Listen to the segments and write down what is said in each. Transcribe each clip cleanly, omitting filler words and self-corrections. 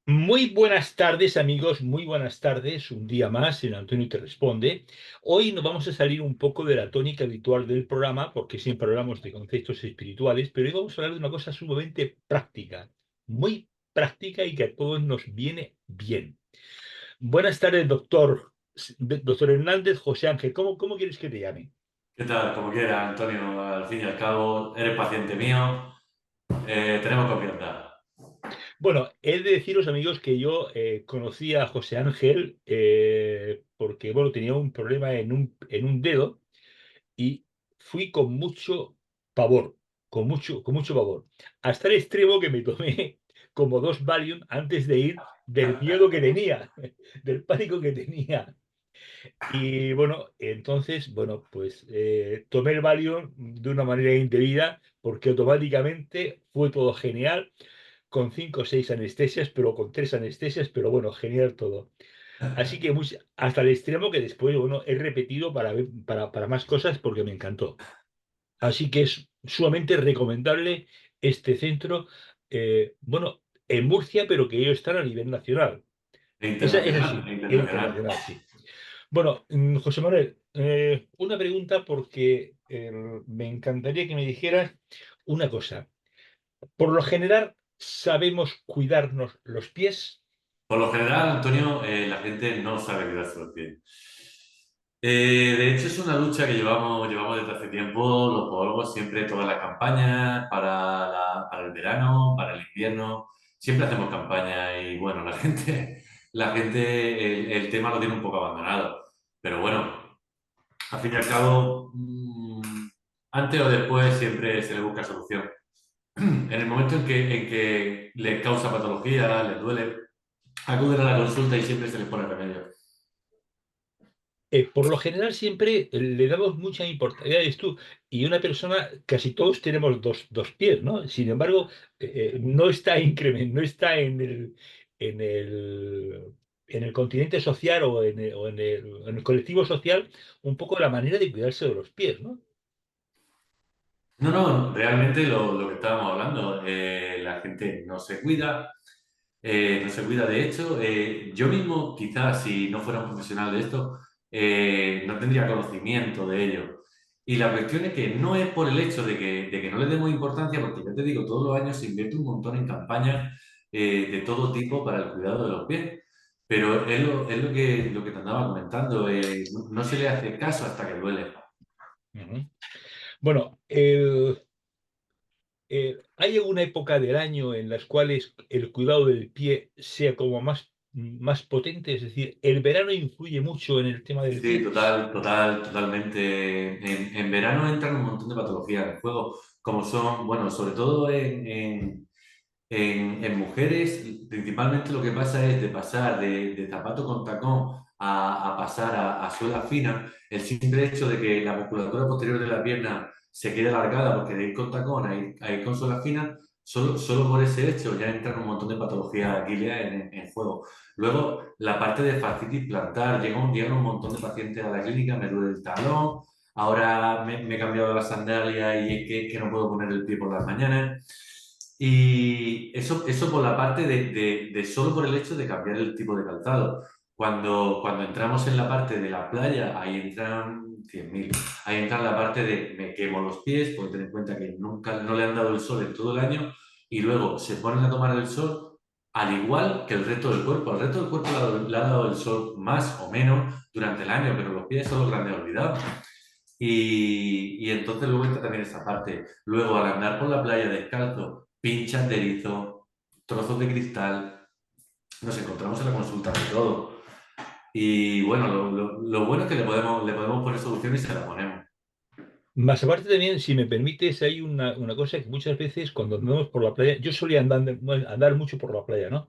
Muy buenas tardes, amigos, muy buenas tardes. Un día más en Antonio Te Responde. Hoy nos vamos a salir un poco de la tónica habitual del programa, porque siempre hablamos de conceptos espirituales, pero hoy vamos a hablar de una cosa sumamente práctica, muy práctica y que a todos nos viene bien. Buenas tardes, doctor Hernández, José Ángel. ¿Cómo quieres que te llame? ¿Qué tal? Como quiera, Antonio, al fin y al cabo, eres paciente mío, tenemos confianza. Bueno, he de deciros, amigos, que yo conocí a José Ángel porque, bueno, tenía un problema en un dedo. Y fui con mucho pavor, con mucho pavor, hasta el extremo que me tomé como dos Valium antes de ir del miedo que tenía, del pánico que tenía. Y bueno, entonces, bueno, pues tomé el Valium de una manera indebida porque automáticamente fue todo genial, con cinco o seis anestesias, pero con tres anestesias, pero bueno, genial todo. Así que hasta el extremo que después, bueno, he repetido para más cosas porque me encantó. Así que es sumamente recomendable este centro, bueno, en Murcia, pero que ellos están a nivel nacional. E Eso internacional, sí, e e internacional. internacional, sí. Bueno, José Manuel, una pregunta porque me encantaría que me dijeras una cosa. Por lo general, ¿sabemos cuidarnos los pies? Por lo general, Antonio, la gente no sabe cuidarse los pies. De hecho, es una lucha que llevamos desde hace tiempo, los podólogos, siempre todas las campañas para el verano, para el invierno, siempre hacemos campañas y bueno, la gente el tema lo tiene un poco abandonado. Pero bueno, al fin y al cabo, antes o después siempre se le busca solución. En el momento en que les causa patología, les duele, acuden a la consulta y siempre se les pone remedio. Por lo general siempre le damos mucha importancia a esto y una persona, casi todos tenemos dos pies, ¿no? Sin embargo, no está no está en el, en el continente social o en el colectivo social un poco la manera de cuidarse de los pies, ¿no? No, no, realmente lo que estábamos hablando, la gente no se cuida, no se cuida. De hecho, yo mismo, quizás si no fuera un profesional de esto, no tendría conocimiento de ello. Y la cuestión es que no es por el hecho de que no le demos importancia, porque ya te digo, todos los años se invierte un montón en campañas de todo tipo para el cuidado de los pies. Pero es lo que te andaba comentando, no se le hace caso hasta que duele. Ujú. Bueno, ¿hay alguna época del año en las cuales el cuidado del pie sea como más potente? Es decir, ¿el verano influye mucho en el tema del Sí, pie? totalmente. En verano entran un montón de patologías en juego, como son, bueno, sobre todo en mujeres, principalmente lo que pasa es de pasar de zapato con tacón a pasar a suela fina, el simple hecho de que la musculatura posterior de la pierna se quede alargada porque de ir con tacón a ir con suela fina, solo por ese hecho ya entran un montón de patologías guíleas en juego. Luego, la parte de fascitis plantar, llegan un montón de pacientes a la clínica, me duele el talón, ahora me he cambiado la sandalia y es que no puedo poner el pie por las mañanas. Y eso por la parte de solo por el hecho de cambiar el tipo de calzado. Cuando entramos en la parte de la playa, ahí entran 100.000. Ahí entra la parte de me quemo los pies, porque ten en cuenta que nunca no le han dado el sol en todo el año y luego se ponen a tomar el sol al igual que el resto del cuerpo. Al resto del cuerpo le ha dado el sol más o menos durante el año, pero los pies son los grandes olvidados. Y entonces luego entra también esa parte. Luego, al andar por la playa descalzo, pinchas de erizo, trozos de cristal, nos encontramos en la consulta de todo. Y bueno, lo bueno es que le podemos poner solución y se la ponemos. Más aparte también, si me permites, hay una cosa que muchas veces cuando andamos por la playa, yo solía andar mucho por la playa, ¿no?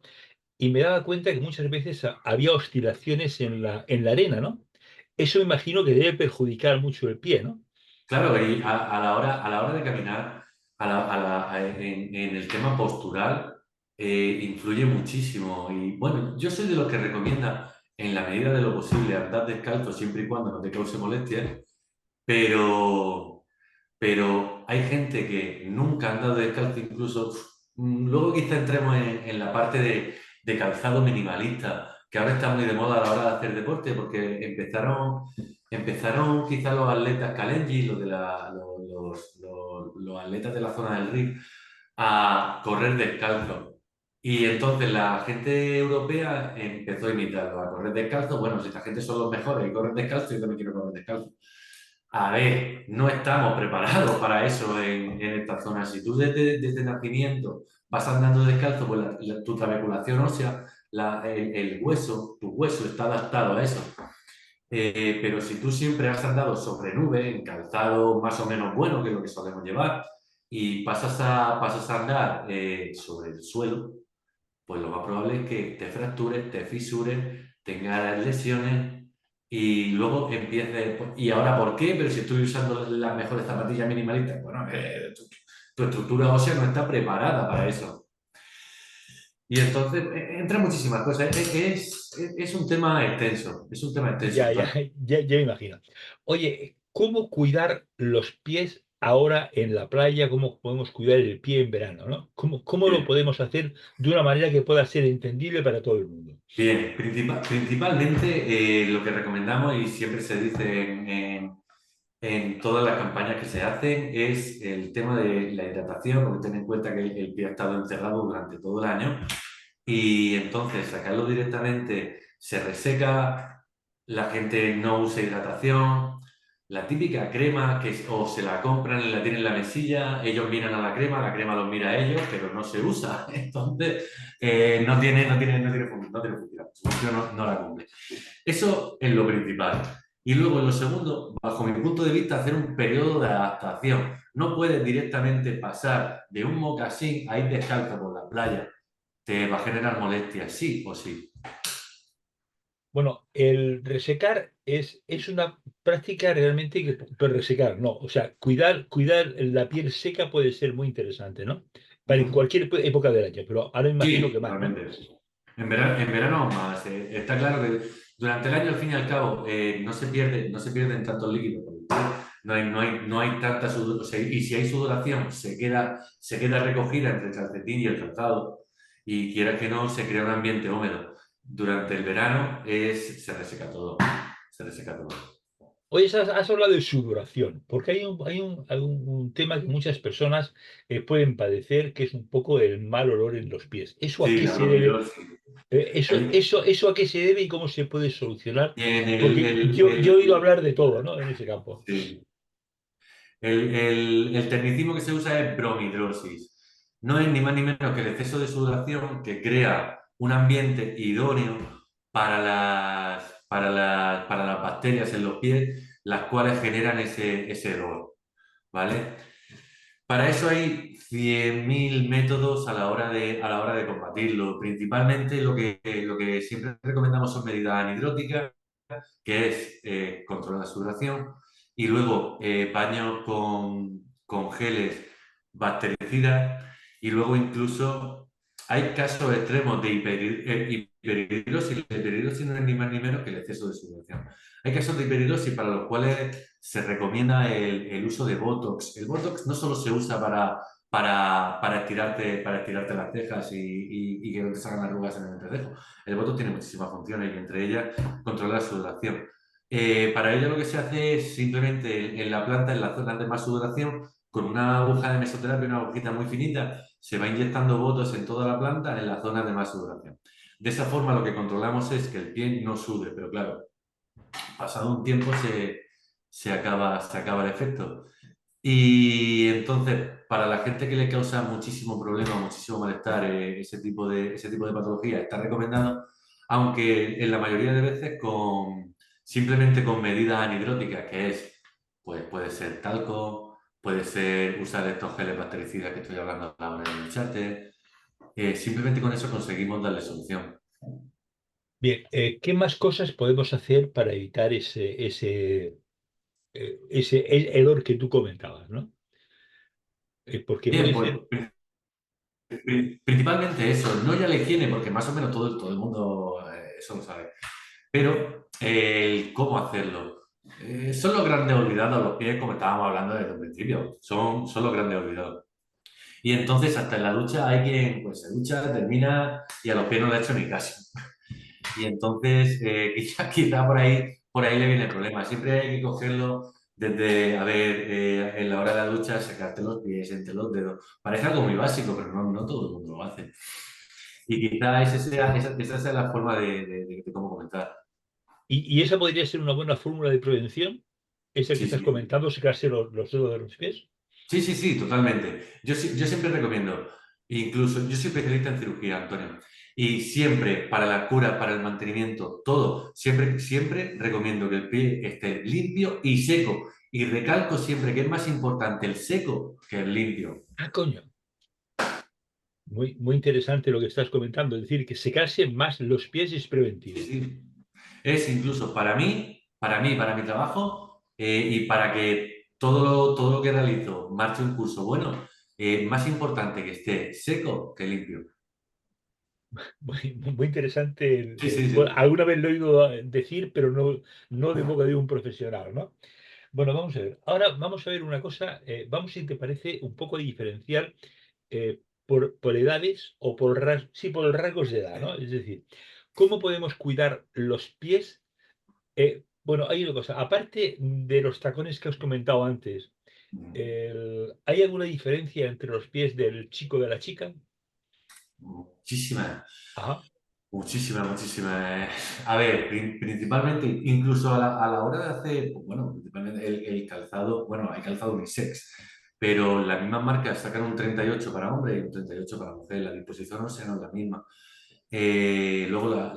Y me daba cuenta que muchas veces había oscilaciones en la arena, ¿no? Eso me imagino que debe perjudicar mucho el pie, ¿no? Claro, y a la hora de caminar, en el tema postural, influye muchísimo. Y bueno, yo soy de los que recomienda, en la medida de lo posible, andar descalzo siempre y cuando no te cause molestias, pero, pero hay gente que nunca ha andado descalzo, incluso luego quizá entremos en la parte de calzado minimalista, que ahora está muy de moda a la hora de hacer deporte, porque empezaron quizás los atletas Kalenji, los atletas de la zona del Rif, a correr descalzo. Y entonces la gente europea empezó a imitarlo, a correr descalzo. Bueno, si esta gente son los mejores y corren descalzo, yo también quiero correr descalzo. A ver, no estamos preparados para eso en esta zona. Si tú desde nacimiento vas andando descalzo, pues tu trabeculación ósea, el hueso, tu hueso está adaptado a eso. Pero si tú siempre has andado sobre nube, en calzado más o menos bueno, que es lo que solemos llevar, y pasas a andar sobre el suelo, pues lo más probable es que te fractures, te fisures, tengas lesiones y luego empieces. ¿Y ahora por qué? Pero si estoy usando las mejores zapatillas minimalistas, bueno, tu estructura ósea no está preparada para eso. Y entonces entran muchísimas cosas. Es un tema extenso, es un tema extenso, Ya, ya, Antonio. ya me imagino. Oye, ¿cómo cuidar los pies ahora en la playa? ¿Cómo podemos cuidar el pie en verano, ¿no? ¿Cómo lo Bien. podemos hacer de una manera que pueda ser entendible para todo el mundo? Bien, principalmente lo que recomendamos y siempre se dice en todas las campañas que se hacen es el tema de la hidratación, porque ten en cuenta que el pie ha estado encerrado durante todo el año y entonces sacarlo directamente se reseca, la gente no usa hidratación, la típica crema que o se la compran y la tienen en la mesilla, ellos miran a la crema los mira a ellos, pero no se usa, entonces no tiene función, su función no la cumple. Eso es lo principal. Y luego, en lo segundo, bajo mi punto de vista, hacer un periodo de adaptación. No puedes directamente pasar de un mocasín a ir descalzo por la playa. Te va a generar molestias, sí o sí. Bueno, el resecar es una práctica realmente que, pero resecar, no. O sea, cuidar la piel seca puede ser muy interesante, ¿no? Para en Ujú. cualquier época del año, pero ahora imagino Sí, que más, ¿no? totalmente. En verano más. Está claro que durante el año, al fin y al cabo, no se pierden tantos líquidos por el cuerpo. No hay tanta sudoración. O sea, y si hay sudoración, se queda recogida entre el calcetín y el calzado. Y quiera que no, se crea un ambiente húmedo. Durante el verano se reseca todo. Se reseca todo. Oye, has hablado de sudoración, porque hay un tema que muchas personas pueden padecer, que es un poco el mal olor en los pies. ¿Eso a Sí, qué la se debe? bromidosis. Eso, El, eso, eso a qué se debe y cómo se puede solucionar, en el, porque el, yo he oído el- hablar de todo, ¿no? En ese campo. sí. El tecnicismo que se usa es bromidrosis. No es ni más ni menos que el exceso de sudoración que crea un ambiente idóneo para las bacterias en los pies, las cuales generan ese hedor, ¿vale? Para eso hay 100.000 métodos a la hora de combatirlo. Principalmente lo que siempre recomendamos son medidas anhidróticas, que es controlar la sudoración, y luego baños con geles bactericidas, y luego incluso hay casos extremos de hiperhidrosis. La hiperhidrosis no es ni más ni menos que el exceso de sudoración. Hay casos de hiperhidrosis para los cuales se recomienda el uso de Botox. El Botox no solo se usa para estirarte las cejas y que no te salgan arrugas en el entrecejo. El Botox tiene muchísimas funciones y entre ellas controlar la sudoración. Para ello lo que se hace es simplemente en la planta, en las zonas de más sudoración, con una aguja de mesoterapia, una agujita muy finita, se va inyectando botox en toda la planta en las zonas de más sudoración. De esa forma lo que controlamos es que el pie no sude, pero claro, pasado un tiempo se acaba el efecto. Y entonces, para la gente que le causa muchísimo problema, muchísimo malestar, ese tipo de patología, está recomendado, aunque en la mayoría de veces simplemente con medidas anhidróticas, que es, pues puede ser talco, puede ser usar estos geles bactericidas que estoy hablando a la hora de ducharte, simplemente con eso conseguimos darle solución. Bien, ¿qué más cosas podemos hacer para evitar ese hedor que tú comentabas, ¿no? Porque Bien, puede pues ser, principalmente eso, no ya la higiene, porque más o menos todo el mundo eso lo sabe. Pero el cómo hacerlo. Son los grandes olvidados, los pies, como estábamos hablando desde el principio. Son los grandes olvidados. Y entonces hasta en la ducha hay quien pues se ducha, termina y a los pies no le ha hecho ni caso. Y entonces quizá por ahí le viene el problema. Siempre hay que cogerlo desde, a ver, en la hora de la ducha, secarte los pies entre los dedos. Parece algo muy básico, pero no todo el mundo lo hace. Y quizá esa sea la forma de cómo comentar. Y esa podría ser una buena fórmula de prevención, esa que Sí, estás sí. comentando, secarse los dedos de los pies. Sí, sí, sí, totalmente. Yo siempre recomiendo, incluso yo soy especialista en cirugía, Antonio, y siempre para la cura, para el mantenimiento, todo, siempre recomiendo que el pie esté limpio y seco. Y recalco siempre que es más importante el seco que el limpio. Ah, coño. Muy interesante lo que estás comentando, es decir, que secarse más los pies es Sí, preventivo. sí. Es incluso para mi trabajo y para que todo lo que realizo marche un curso bueno, más importante que esté seco que limpio. Muy interesante. Sí, sí, Bueno, sí. alguna vez lo he oído decir, pero no de boca de un profesional, ¿no? Bueno, vamos a ver. Ahora vamos a ver una cosa. Vamos, si te parece, un poco a diferenciar por edades o sí, por rasgos de edad, ¿no? Es decir, ¿cómo podemos cuidar los pies? Bueno, hay una cosa. Aparte de los tacones que os comentado antes, ¿hay alguna diferencia entre los pies del chico y de la chica? Muchísimas, Ajá. muchísimas. A ver, principalmente, incluso a la hora de hacer, pues bueno, principalmente el calzado, bueno, hay calzado unisex, pero las mismas marcas sacan un 38 para hombre y un 38 para mujer, la disposición no es la misma. Luego,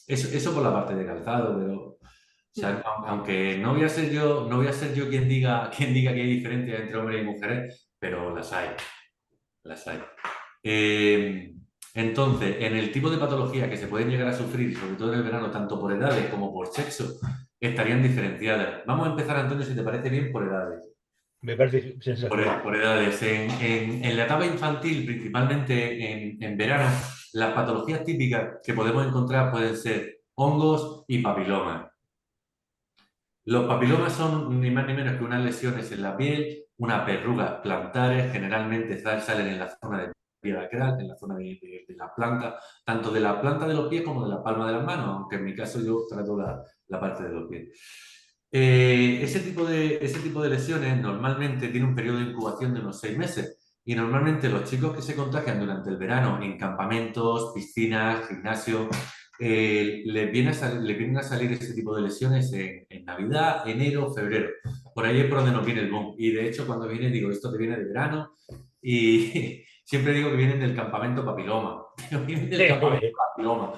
eso por la parte de calzado, pero o sea, aunque no voy a ser yo quien diga que hay diferencia entre hombres y mujeres, pero las hay. Eh, entonces, en el tipo de patologías que se pueden llegar a sufrir, sobre todo en el verano, tanto por edades como por sexo, estarían diferenciadas. Vamos a empezar, Antonio, si te parece bien, por edades. Me parece sensacional. Por edades. En la etapa infantil, principalmente en verano, las patologías típicas que podemos encontrar pueden ser hongos y papilomas. Los papilomas son ni más ni menos que unas lesiones en la piel, unas verrugas plantares, generalmente salen en la zona de piel acral, en la zona de la planta, tanto de la planta de los pies como de la palma de las manos, aunque en mi caso yo trato la parte de los pies. Ese tipo de lesiones normalmente tiene un periodo de incubación de unos 6 meses y normalmente los chicos que se contagian durante el verano en campamentos, piscinas, gimnasios, les vienen a salir ese tipo de lesiones en Navidad, enero, febrero. Por ahí es por donde nos viene el boom. Y de hecho, cuando viene, digo, esto te viene de verano. Y siempre digo que vienen del campamento papiloma. Pero vienen del campamento papiloma.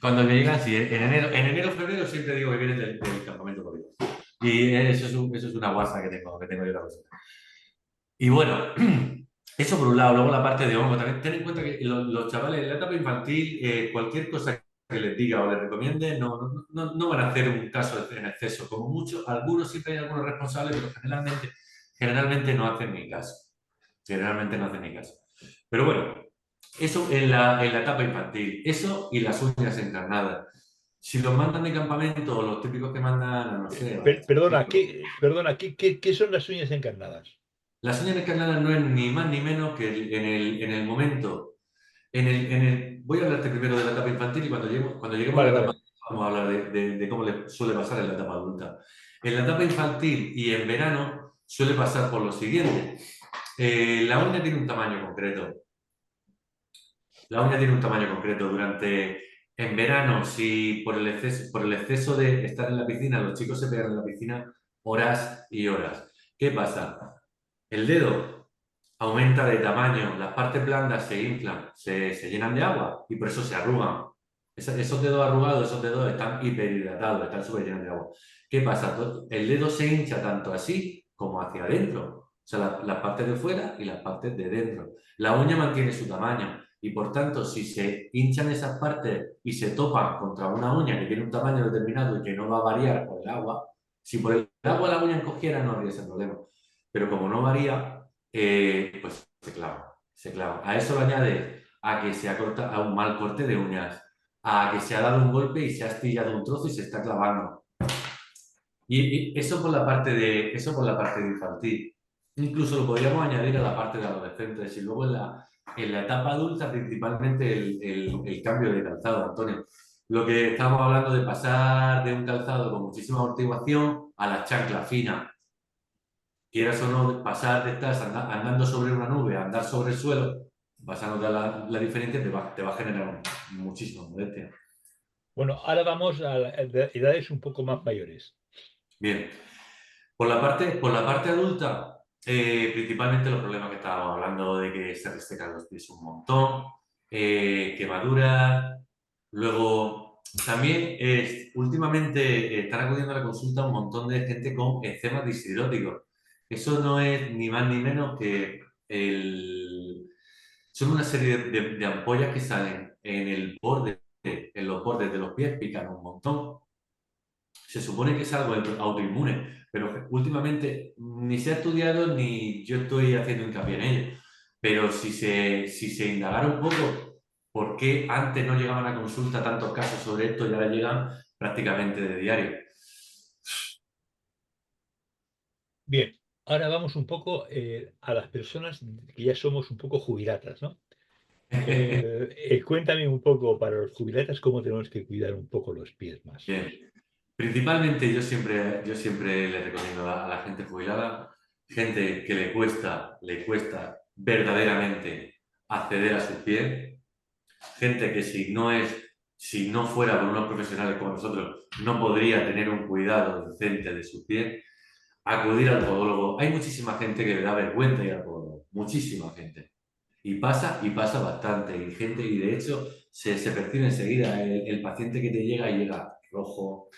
Cuando me llegan, sí, en enero, febrero siempre digo que vienen del campamento papiloma. Y eso es una guasa que tengo yo la cosa. Y bueno, eso por un lado, luego la parte de hongo. También ten en cuenta que los chavales en la etapa infantil, cualquier cosa que les diga o les recomiende, no van a hacer un caso en exceso. Como mucho, algunos siempre hay algunos responsables, pero generalmente no hacen ni caso. Generalmente no hacen ni caso. Pero bueno, eso en la etapa infantil. Eso y las uñas encarnadas. Si los mandan de campamento o los típicos que mandan, no sé, Perdona, ¿qué son las uñas encarnadas? las uñas encarnadas no es ni más ni menos que en el momento. Voy a hablarte primero de la etapa infantil y cuando lleguemos a la Vale, etapa vale. adulta, vamos a hablar de cómo le suele pasar en la etapa adulta. En la etapa infantil y en verano suele pasar por lo siguiente. La uña tiene un tamaño concreto. La uña tiene un tamaño concreto. En verano, si por el exceso de estar en la piscina, los chicos se pegan en la piscina horas y horas. ¿Qué pasa? El dedo aumenta de tamaño, las partes blandas se inflan, se llenan de agua y por eso se arrugan. Esos dedos arrugados, esos dedos están hiperhidratados, están súper llenos de agua. ¿Qué pasa? El dedo se hincha tanto así como hacia adentro. O sea, las partes de fuera y las partes de dentro. La uña mantiene su tamaño y por tanto, si se hinchan esas partes y se topan contra una uña que tiene un tamaño determinado y que no va a variar por el agua, si por el agua la uña encogiera no habría ese problema. Pero como no varía, pues se clava, se clava. A eso le añade a que se ha cortado a un mal corte de uñas, a que se ha dado un golpe y se ha astillado un trozo y se está clavando. Y eso por la parte de infantil. incluso lo podríamos añadir a la parte de adolescentes y luego en la etapa adulta principalmente el cambio de calzado, Antonio. Lo que estamos hablando de pasar de un calzado con muchísima amortiguación a las chanclas finas, quieras o no, pasar de estar andando sobre una nube a andar sobre el suelo, vas a notar la diferencia, te va a generar muchísima molestia. Bueno, ahora vamos a edades un poco más mayores. Bien, por la parte adulta, principalmente los problemas que estábamos hablando de que se resecan los pies un montón, quemaduras, luego también últimamente están acudiendo a la consulta un montón de gente con eczemas disidróticos. Eso no es ni más ni menos que son una serie de ampollas que salen en el borde, en los bordes de los pies, pican un montón. Se supone que es algo autoinmune, pero últimamente ni se ha estudiado ni yo estoy haciendo hincapié en ello. Pero si se indagara un poco por qué antes no llegaban a consulta tantos casos sobre esto y ahora llegan prácticamente de diario. Bien, ahora vamos un poco a las personas que ya somos un poco jubilatas, ¿no? Cuéntame un poco para los jubilatas cómo tenemos que cuidar un poco los pies más. Bien, principalmente yo siempre le recomiendo a la gente jubilada, gente que le cuesta verdaderamente acceder a sus pies, gente que si no fuera por unos profesionales como nosotros, no podría tener un cuidado decente de sus pies, acudir al podólogo. Hay muchísima gente que le da vergüenza ir al podólogo, muchísima gente. Y pasa bastante. Y gente, y de hecho se percibe enseguida el paciente que te llega y llega rojo,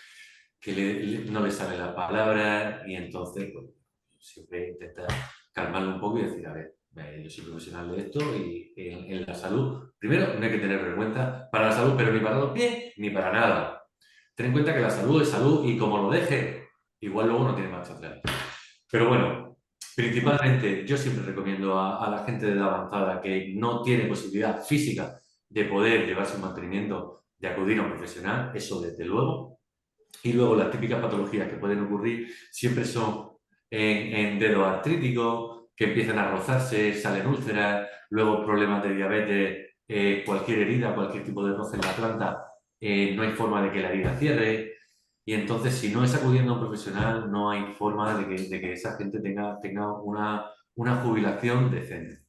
que no le sale la palabra y entonces pues, siempre intenta calmarlo un poco y decir, a ver, yo soy profesional de esto y en la salud, primero no hay que tener vergüenza para la salud, pero ni para los pies ni para nada. Ten en cuenta que la salud es salud y como lo deje, igual luego no tiene marcha atrás. Pero bueno, principalmente yo siempre recomiendo a la gente de edad avanzada que no tiene posibilidad física de poder llevarse un mantenimiento, de acudir a un profesional, eso desde luego. Y luego las típicas patologías que pueden ocurrir siempre son en dedos artríticos, que empiezan a rozarse, salen úlceras, luego problemas de diabetes, cualquier herida, cualquier tipo de roce en la planta, no hay forma de que la herida cierre. Y entonces, si no es acudiendo a un profesional, no hay forma de que esa gente tenga una jubilación decente.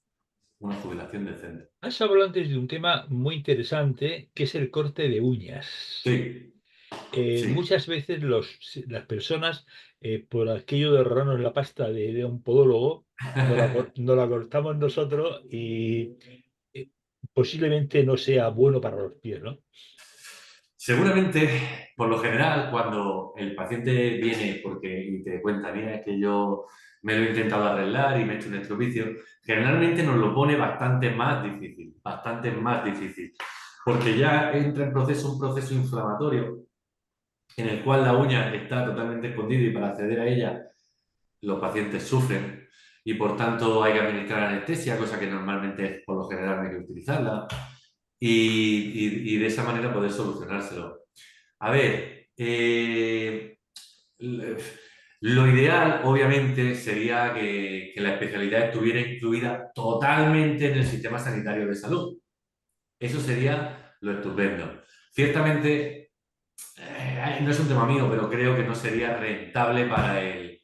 Una jubilación decente. Has hablado antes de un tema muy interesante que es el corte de uñas. Sí, sí. Muchas veces las personas, por aquello de ahorrarnos la pasta de un podólogo, no la cortamos nosotros y eh, posiblemente no sea bueno para los pies, ¿no? Seguramente, por lo general, cuando el paciente viene y te cuenta, mira, es que yo me lo he intentado arreglar y me he hecho un estropicio, generalmente nos lo pone bastante más difícil, porque ya entra en proceso un proceso inflamatorio en el cual la uña está totalmente escondida y para acceder a ella los pacientes sufren y por tanto hay que administrar anestesia, cosa que normalmente por lo general no hay que utilizarla y de esa manera poder solucionárselo. A ver, lo ideal, obviamente, sería que la especialidad estuviera incluida totalmente en el sistema sanitario de salud. Eso sería lo estupendo. Ciertamente, no es un tema mío, pero creo que no sería rentable para el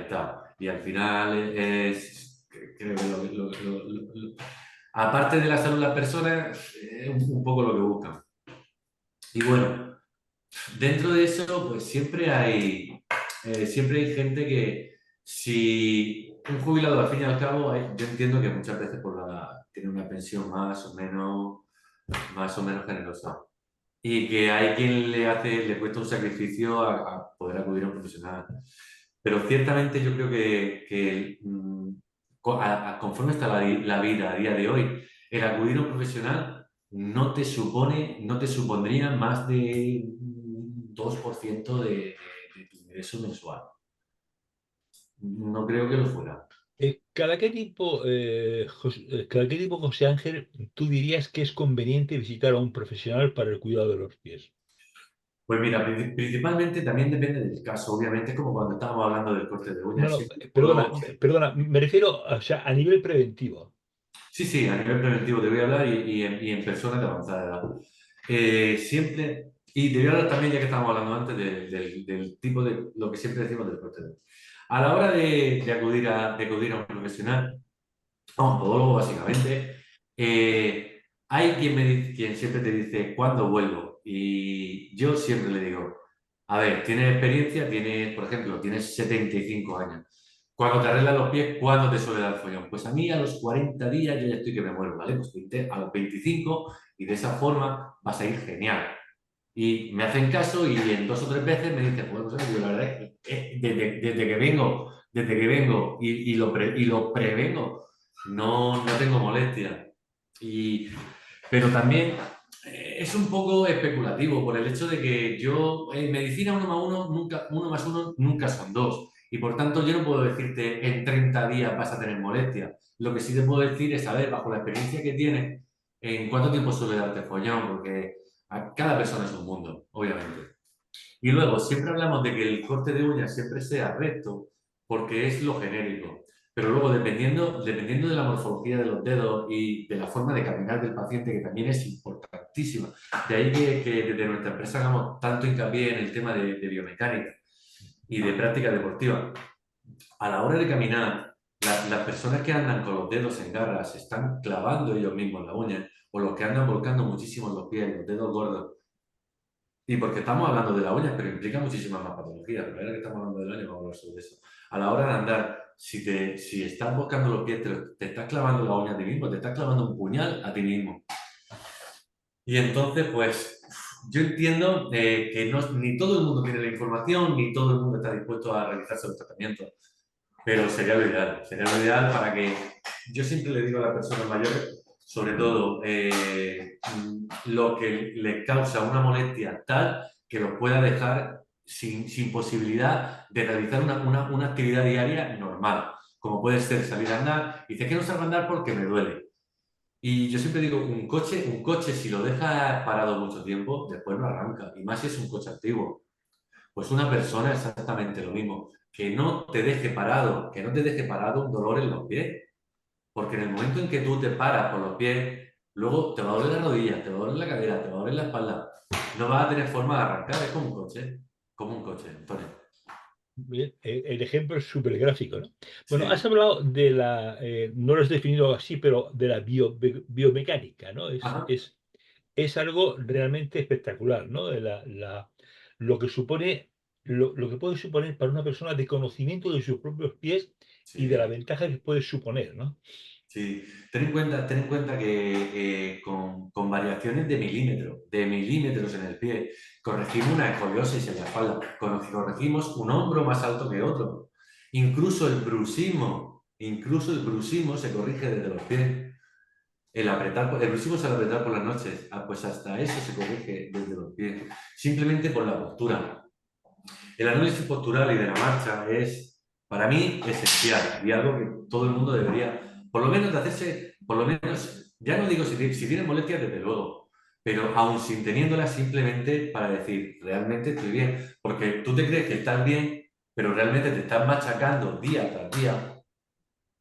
Estado. Y al final creo que aparte de la salud de las personas, es un poco lo que buscan. Y bueno, dentro de eso, pues siempre hay gente que si un jubilado al fin y al cabo, yo entiendo que muchas veces tiene una pensión más o menos generosa y que hay quien le cuesta un sacrificio a poder acudir a un profesional. Pero ciertamente yo creo conforme está la vida a día de hoy, el acudir a un profesional no te supondría más de un 2% de tu ingreso mensual. No creo que lo fuera. Cada qué tipo, José Ángel, tú dirías que es conveniente visitar a un profesional para el cuidado de los pies? Pues mira, principalmente también depende del caso. Obviamente es como cuando estábamos hablando del corte de No, uñas. no, Siempre perdona, puedo... perdona, me refiero, o sea, a nivel preventivo. Sí, sí, a nivel preventivo te voy a hablar y en personas de avanzada edad. Siempre, y te voy a hablar también, ya que estábamos hablando antes, del tipo de lo que siempre decimos del corte de uñas. A la hora de acudir a un profesional, a un podólogo básicamente, hay quien siempre te dice, ¿cuándo vuelvo? Y yo siempre le digo, a ver, tienes experiencia, por ejemplo, tienes 75 años. Cuando te arreglas los pies, ¿cuándo te suele dar follón? Pues a mí a los 40 días yo ya estoy que me muero, ¿vale? Pues a los 25 y de esa forma vas a ir genial. Y me hacen caso y en 2 o 3 veces me dicen, bueno, pues yo la verdad es que desde que vengo y lo prevengo, no tengo molestia. Y, pero también es un poco especulativo por el hecho de que yo, en medicina uno más uno nunca son dos. Y por tanto yo no puedo decirte en 30 días vas a tener molestia. Lo que sí te puedo decir es saber, bajo la experiencia que tienes, en cuánto tiempo suele darte follón, porque cada persona es un mundo, obviamente. Y luego, siempre hablamos de que el corte de uñas siempre sea recto, porque es lo genérico. Pero luego, dependiendo de la morfología de los dedos y de la forma de caminar del paciente, que también es importantísima. De ahí que desde nuestra empresa hagamos tanto hincapié en el tema de biomecánica y de práctica deportiva. A la hora de caminar, las personas que andan con los dedos en garras se están clavando ellos mismos la uña, o los que andan volcando muchísimo los pies, los dedos gordos, y porque estamos hablando de la uña, pero implica muchísimas más patologías. Pero ahora que estamos hablando de la uña, vamos a hablar sobre eso. A la hora de andar, si estás buscando los pies, te estás clavando la uña a ti mismo, te estás clavando un puñal a ti mismo. Y entonces, pues, yo entiendo que ni todo el mundo tiene la información, ni todo el mundo está dispuesto a realizarse los tratamientos. Pero sería lo ideal para que yo siempre le digo a las personas mayores, sobre todo, lo que le causa una molestia tal que los pueda dejar sin posibilidad de realizar una actividad diaria normal, como puede ser salir a andar. Y dice que no salgo a andar porque me duele. Y yo siempre digo, un coche si lo dejas parado mucho tiempo, después no arranca, y más si es un coche antiguo. Pues una persona exactamente lo mismo, que no te deje parado un dolor en los pies, porque en el momento en que tú te paras por los pies, luego te va a doler la rodilla, te va a doler la cadera, te va a doler la espalda, no vas a tener forma de arrancar, es como un coche, Antonio. Bien, el ejemplo es súper gráfico, ¿no? Bueno, has Sí. hablado de no lo has definido así, pero de la biomecánica, ¿no? Ajá. Es algo realmente espectacular, ¿no? Lo que supone, lo que puede suponer para una persona de conocimiento de sus propios pies y de la Sí. ventaja que puede suponer, ¿no? Sí, ten en cuenta que con variaciones de milímetros en el pie, corregimos una escoliosis en la espalda, corregimos un hombro más alto que otro. Incluso el bruxismo se corrige desde los pies. El bruxismo es al apretar por las noches. Pues hasta eso se corrige desde los pies, simplemente por la postura. El análisis postural y de la marcha es, para mí, esencial y algo que todo el mundo debería, por lo menos, de hacerse, por lo menos, ya no digo si tiene molestias, desde luego, pero aún sin teniéndolas, simplemente para decir, realmente estoy bien, porque tú te crees que estás bien, pero realmente te estás machacando día tras día,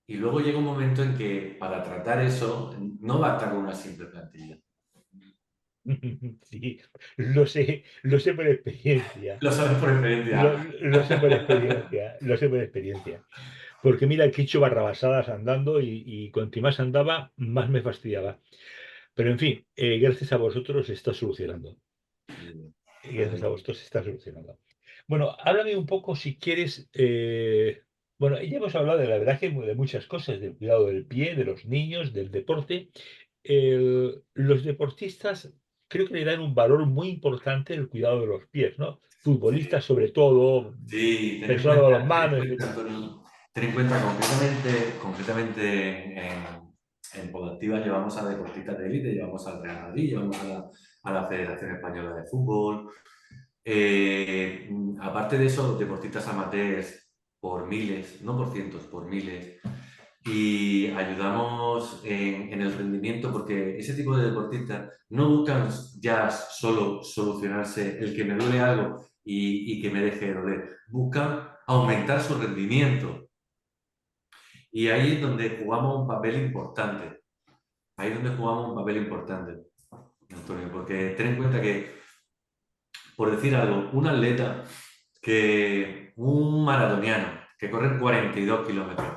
y luego llega un momento en que para tratar eso no basta con una simple plantilla. Sí, lo sé por experiencia. Lo sabes por Lo, experiencia. lo sé por experiencia, lo sé por experiencia. Porque mira que he hecho barrabasadas andando y cuanto más andaba, más me fastidiaba. Pero en fin, gracias a vosotros se está solucionando. Gracias a vosotros se está solucionando. Bueno, háblame un poco si quieres. Bueno, ya hemos hablado de la verdad que de muchas cosas, del cuidado del pie, de los niños, del deporte. Los deportistas creo que le dan un valor muy importante el cuidado de los pies, ¿no? Futbolistas Sí. sobre todo, Sí, personas de balonmano, etc. Antonio, ten en cuenta concretamente en Podactiva llevamos a deportistas de élite, llevamos al Real Madrid, llevamos a la Federación Española de Fútbol. Aparte de eso, deportistas amateurs por miles, no por cientos, por miles. y ayudamos en el rendimiento, porque ese tipo de deportistas no buscan ya solo solucionarse el que me duele algo y que me deje de doler, buscan aumentar su rendimiento. Y ahí es donde jugamos un papel importante. Ahí es donde jugamos un papel importante, Antonio, porque ten en cuenta que, por decir algo, un atleta un maratoniano que corre 42 kilómetros,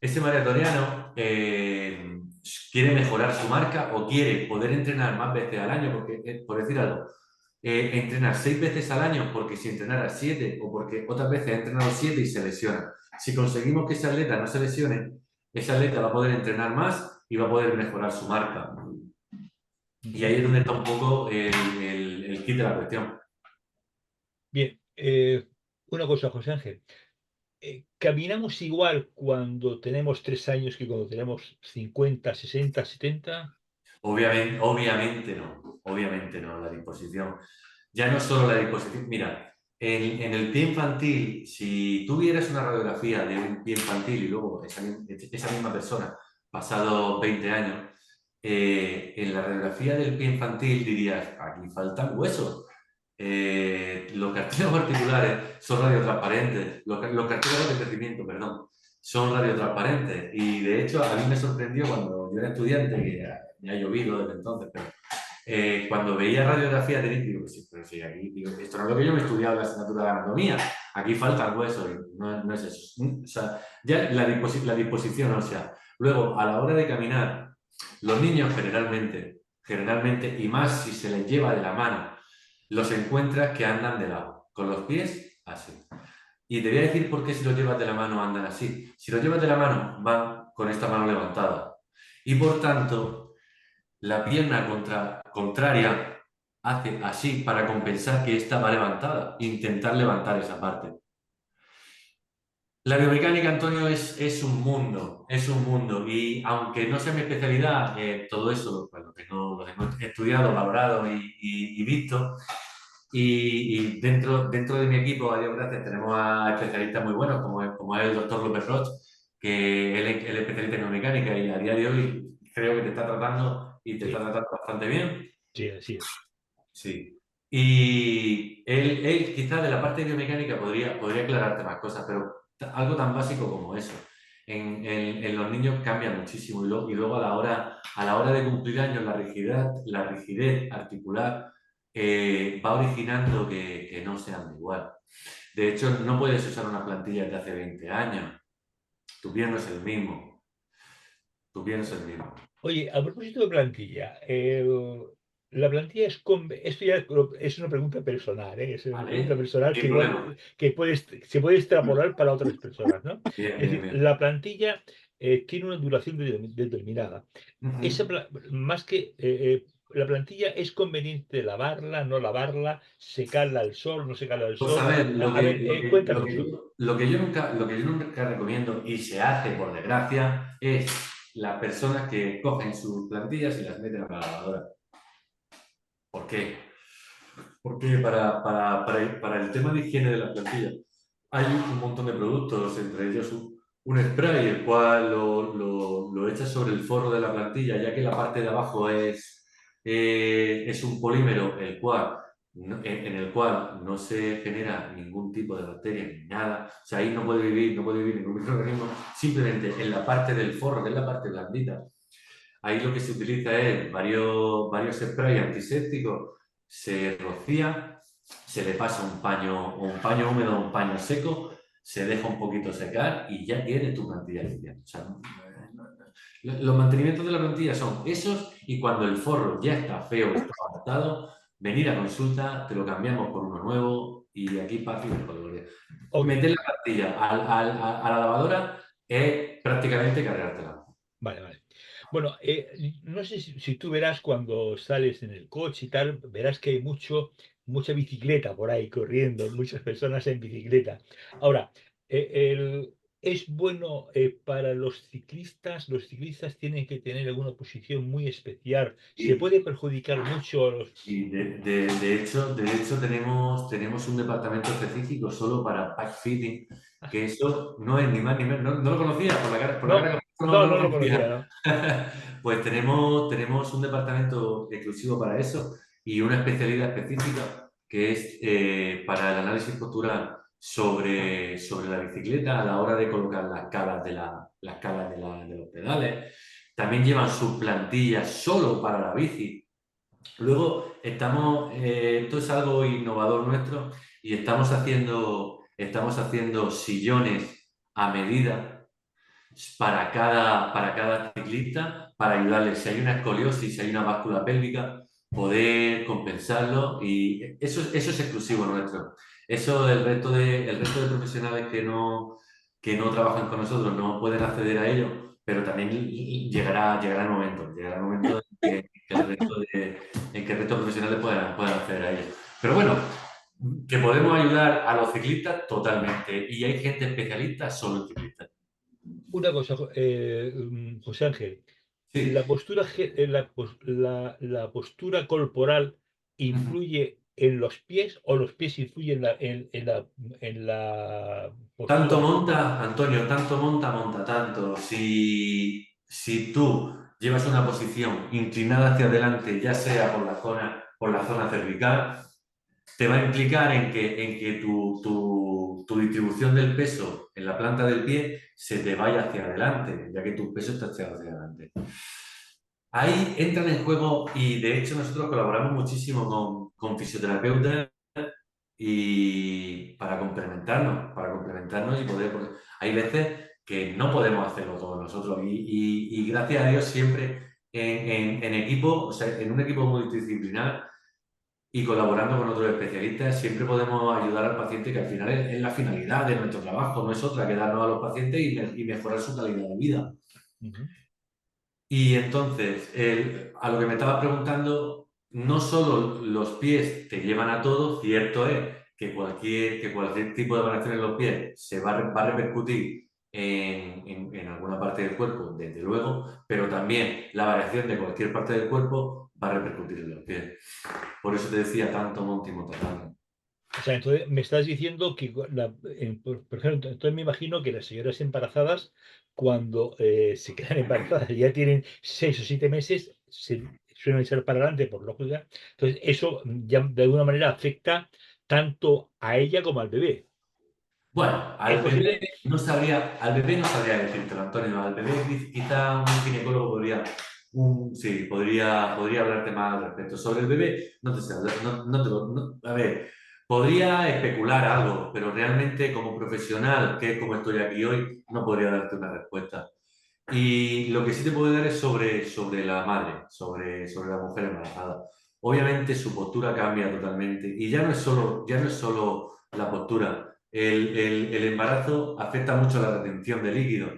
ese maratoniano quiere mejorar su marca o quiere poder entrenar más veces al año, porque, por decir algo, entrenar 6 veces al año porque si entrenara 7 o porque otras veces ha entrenado 7 y se lesiona. Si conseguimos que ese atleta no se lesione, ese atleta va a poder entrenar más y va a poder mejorar su marca. Y ahí es donde está un poco el kit de la cuestión. Bien, una cosa, José Ángel. ¿Caminamos igual cuando tenemos 3 años que cuando tenemos 50, 60, 70? Obviamente no, la disposición. Ya no solo la disposición, mira, en el pie infantil, si tú vieras una radiografía de un pie infantil y luego esa misma persona, pasado 20 años, en la radiografía del pie infantil dirías, aquí faltan huesos. Los cartílagos articulares son radiotransparentes, los cartílagos de crecimiento, perdón, son radiotransparentes. Y de hecho, a mí me sorprendió cuando yo era estudiante, que ya ha llovido desde entonces, pero cuando veía radiografía de digo, sí, pero sí, aquí, digo, esto no es lo que yo me he estudiado en la asignatura de anatomía, aquí faltan huesos, no es eso. O sea, ya la disposición ósea. Luego, a la hora de caminar, los niños generalmente, y más si se les lleva de la mano, los encuentras que andan de lado, con los pies así. Y te voy a decir por qué si los llevas de la mano andan así. Si los llevas de la mano, van con esta mano levantada. Y por tanto, la pierna contraria hace así para compensar que esta va levantada, intentar levantar esa parte. La biomecánica, Antonio, es un mundo, y aunque no sea mi especialidad, todo eso pues, lo tengo estudiado, valorado y visto. Y dentro de mi equipo, a Dios gracias, tenemos a especialistas muy buenos, como es el doctor López Roch, que él es especialista en biomecánica y a día de hoy creo que te está tratando y te está Sí, tratando bastante bien. sí, así es. Sí. Y él quizás de la parte biomecánica podría aclararte más cosas, pero algo tan básico como eso. En los niños cambia muchísimo y luego a la hora de cumplir años la rigidez articular va originando que no sean igual. De hecho, no puedes usar una plantilla de hace 20 años. Tu pie no es el mismo. Tu pie no es el mismo. Oye, a propósito de plantilla, la plantilla esto ya es una pregunta personal, ¿eh? Es una pregunta ¿Vale? personal que Sin igual problema. se puede extrapolar para otras personas, ¿no? Bien, Es bien, decir, bien. la plantilla tiene una duración determinada. Ujú. Más que la plantilla es conveniente lavarla, no lavarla, secarla al sol, no secarla al Pues a sol. ver, A ver, cuéntame eso. lo que yo nunca recomiendo y se hace por desgracia es las personas que cogen sus plantillas y las meten a la lavadora. ¿Por qué? Porque para el tema de higiene de las plantillas hay un montón de productos, entre ellos un spray, el cual lo echas sobre el forro de la plantilla, ya que la parte de abajo es un polímero en el cual no se genera ningún tipo de bacteria ni nada. O sea, ahí no puede vivir ningún microorganismo, simplemente en la parte del forro, que es la parte blandita. Ahí lo que se utiliza es varios sprays antisépticos, se rocía, se le pasa un paño húmedo o un paño seco, se deja un poquito secar y ya tiene tu plantilla limpia. O sea, los mantenimientos de la plantilla son esos y cuando el forro ya está feo, está adaptado, venir a consulta, te lo cambiamos por uno nuevo y aquí para y mejor gloria. Ok, Meter la plantilla a la lavadora es prácticamente cargártela. vale, vale. Bueno, no sé si tú verás cuando sales en el coche y tal, verás que hay mucha bicicleta por ahí corriendo, muchas personas en bicicleta. Ahora, es bueno para los ciclistas. Los ciclistas tienen que tener alguna posición muy especial. Se Y, puede perjudicar mucho a los... y de hecho tenemos un departamento específico solo para pack fitting, que eso no es ni más ni menos. No lo conocía, por la cara No, que me has puesto no no, lo no lo conocía, conocía. ¿no? Pues tenemos un departamento exclusivo para eso y una especialidad específica que es para el análisis postural sobre la bicicleta a la hora de colocar las calas de los pedales. También llevan su plantilla solo para la bici. Luego esto es algo innovador nuestro y estamos haciendo sillones a medida para cada ciclista, para ayudarle si hay una escoliosis, si hay una báscula pélvica, poder compensarlo y eso es exclusivo nuestro. Eso el resto de profesionales que no trabajan con nosotros no pueden acceder a ello, pero también llegará el momento en que el resto de profesionales puedan acceder a ello. Pero bueno, que podemos ayudar a los ciclistas totalmente y hay gente especialista solo en ciclistas. Una cosa, José Ángel, Sí. la postura corporal influye en los pies o los pies influyen en la Tanto postura. monta, Antonio, tanto monta, tanto. Si tú llevas una posición inclinada hacia adelante, ya sea por la zona cervical, te va a implicar en que tu distribución del peso en la planta del pie se te vaya hacia adelante, ya que tu peso está hacia adelante. Ahí entran en juego, y de hecho nosotros colaboramos muchísimo con fisioterapeutas y para complementarnos y poder, porque hay veces que no podemos hacerlo todos nosotros y gracias a Dios siempre en equipo, o sea, en un equipo multidisciplinar y colaborando con otros especialistas, siempre podemos ayudar al paciente, que al final es la finalidad de nuestro trabajo, no es otra que darnos a los pacientes y mejorar su calidad de vida. Ujú. Y entonces, a lo que me estabas preguntando, no solo los pies te llevan a todo, cierto es que cualquier tipo de variación en los pies va a repercutir en alguna parte del cuerpo, desde luego, pero también la variación de cualquier parte del cuerpo va a repercutir en los pies. Por eso te decía tanto monte y montagana. O sea, entonces me estás diciendo que, por ejemplo, entonces me imagino que las señoras embarazadas, cuando se quedan embarazadas y ya tienen 6 o 7 meses, suelen ser para adelante, por lógica. Entonces, eso ya de alguna manera afecta tanto a ella como al bebé. Bueno, ¿Es posible? al bebé no sabría decírtelo, Antonio. Al bebé quizá un ginecólogo podría hablarte más al respecto. Sobre el bebé, no te sé hablar, a ver, podría especular algo, pero realmente como profesional, que es como estoy aquí hoy, no podría darte una respuesta. Y lo que sí te puedo dar es sobre la madre, sobre la mujer embarazada. Obviamente su postura cambia totalmente y ya no es solo la postura. El embarazo afecta mucho a la retención de líquido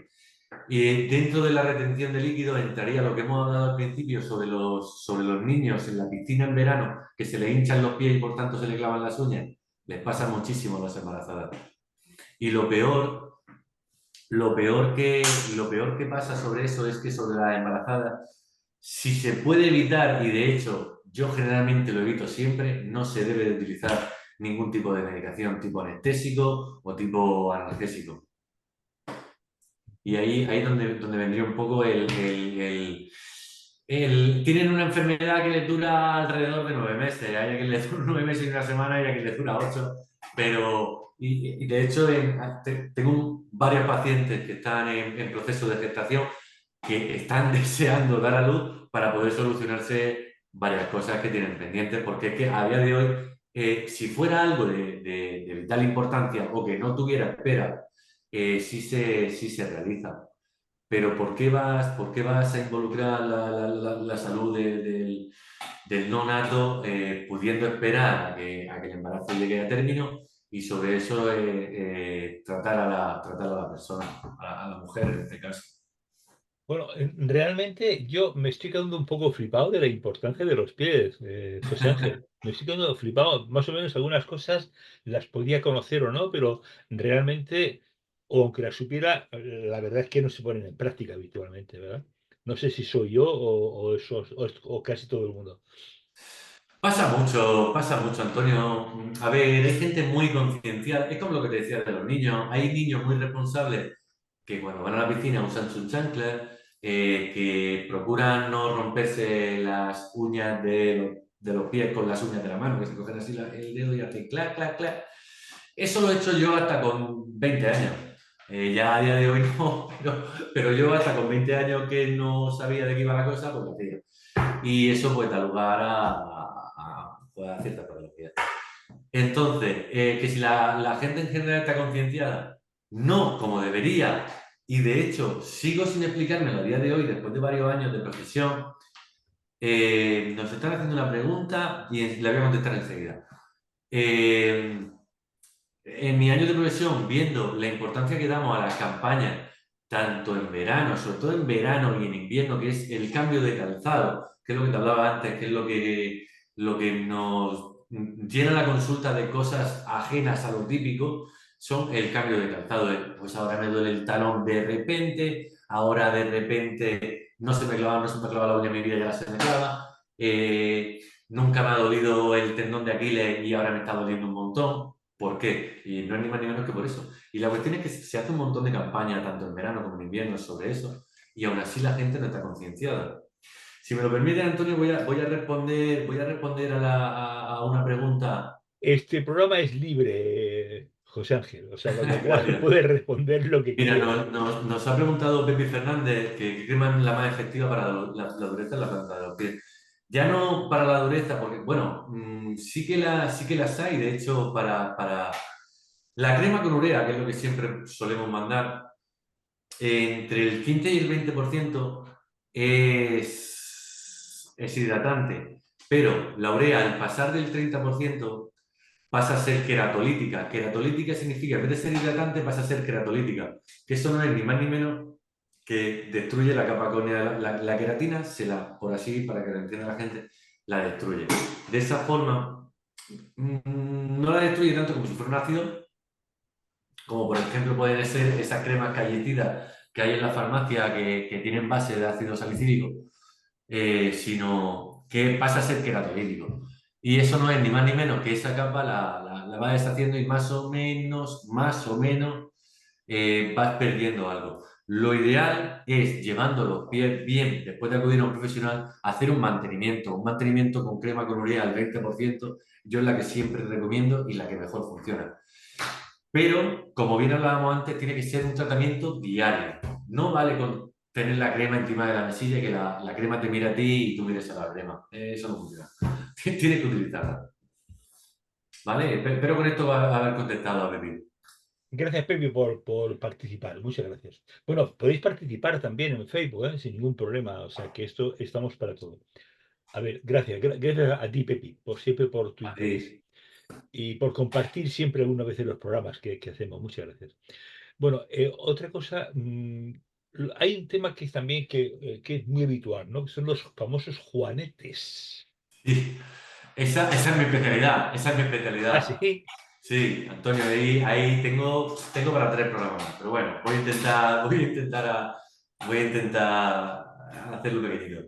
y dentro de la retención de líquido entraría lo que hemos hablado al principio sobre los niños en la piscina en verano, que se le hinchan los pies y por tanto se le clavan las uñas. Les pasa muchísimo a las embarazadas. Y lo peor que pasa sobre eso es que sobre la embarazada, si se puede evitar, y de hecho yo generalmente lo evito siempre, no se debe de utilizar ningún tipo de medicación tipo anestésico o tipo analgésico. Y ahí es donde vendría un poco tienen una enfermedad que les dura alrededor de 9 meses. Hay a quien le dura 9 meses y una semana y a quien le dura 8. Y de hecho, tengo varios pacientes que están en proceso de gestación que están deseando dar a luz para poder solucionarse varias cosas que tienen pendientes, porque es que a día de hoy, si fuera algo de vital importancia o que no tuviera espera, sí se realiza. Pero ¿por qué vas a involucrar la salud del nonato pudiendo esperar a que el embarazo llegue a término y sobre eso tratar a la persona, a la mujer en este caso? Bueno, realmente yo me estoy quedando un poco flipado de la importancia de los pies, José Ángel. Me estoy quedando flipado. Más o menos algunas cosas las podía conocer o no, pero realmente o aunque las supiera, la verdad es que no se ponen en práctica habitualmente, ¿verdad? No sé si soy yo o casi todo el mundo. Pasa mucho, Antonio. A ver, hay gente muy concienciada. Es como lo que te decía de los niños. Hay niños muy responsables que cuando van a la piscina usan sus chanclas, que procuran no romperse las uñas de los pies con las uñas de la mano, que se cogen así el dedo y hacen clac, clac, clac. Eso lo he hecho yo hasta con 20 años. Ya a día de hoy no, pero yo hasta con 20 años que no sabía de qué iba la cosa, pues lo hacía. Y eso pues da lugar pues, a cierta patología. Entonces, que si la gente en general está concienciada, no como debería, y de hecho sigo sin explicármelo a día de hoy, después de varios años de profesión, nos están haciendo una pregunta y la voy a contestar enseguida. Eh, en mi año de profesión, viendo la importancia que damos a las campañas, tanto en verano, sobre todo en verano y en invierno, que es el cambio de calzado, que es lo que te hablaba antes, que es lo que nos llena la consulta de cosas ajenas a lo típico, son el cambio de calzado. Pues ahora me duele el talón de repente, ahora de repente no se me clava la uña en mi vida y ahora se me clava. Nunca me ha dolido el tendón de Aquiles y ahora me está doliendo un montón. ¿Por qué? Y no es ni más ni menos que por eso. Y la cuestión es que se hace un montón de campañas, tanto en verano como en invierno, sobre eso, y aún así la gente no está concienciada. Si me lo permite, Antonio, voy a responder a una pregunta. Este programa es libre, José Ángel, o sea, con lo cual Gracias. puedes responder lo que Mira, quieras. nos ha preguntado Pepe Fernández que crema es la más efectiva para la dureza en la planta de los pies. Ya no para la dureza, porque, bueno, sí que las hay, de hecho, para la crema con urea, que es lo que siempre solemos mandar, entre el 15 y el 20% es hidratante, pero la urea al pasar del 30% pasa a ser queratolítica. Queratolítica significa, en vez de ser hidratante, pasa a ser queratolítica, que eso no es ni más ni menos que destruye la capa córnea. La queratina, por así, para que lo entienda la gente, la destruye. De esa forma, no la destruye tanto como si fuera un ácido, como por ejemplo pueden ser esas cremas callecidas que hay en la farmacia que tienen base de ácido salicílico, sino que pasa a ser queratolítico. Y eso no es ni más ni menos que esa capa la va deshaciendo y más o menos, vas perdiendo algo. Lo ideal es, llevando los pies bien, después de acudir a un profesional, hacer un mantenimiento con crema con urea al 20%. Yo es la que siempre recomiendo y la que mejor funciona. Pero, como bien hablábamos antes, tiene que ser un tratamiento diario. No vale con tener la crema encima de la mesilla y que la crema te mire a ti y tú mires a la crema. Eso no funciona. Tienes que utilizarla. ¿Vale? Espero con esto haber contestado a Pepín. Gracias, Pepe, por participar. Muchas gracias. Bueno, podéis participar también en Facebook, ¿eh? Sin ningún problema. O sea, que esto estamos para todo. A ver, gracias. Gracias a ti, Pepe, por siempre por tu A interés ti. y por compartir siempre alguna vez los programas que hacemos. Muchas gracias. Bueno, otra cosa, hay un tema que es también que es muy habitual, ¿no? Que son los famosos juanetes. Sí. Esa es mi especialidad. Esa es mi Ah, especialidad. sí. Sí, Antonio, ahí tengo para 3 programas. Pero bueno, voy a intentar hacerlo pequeñito.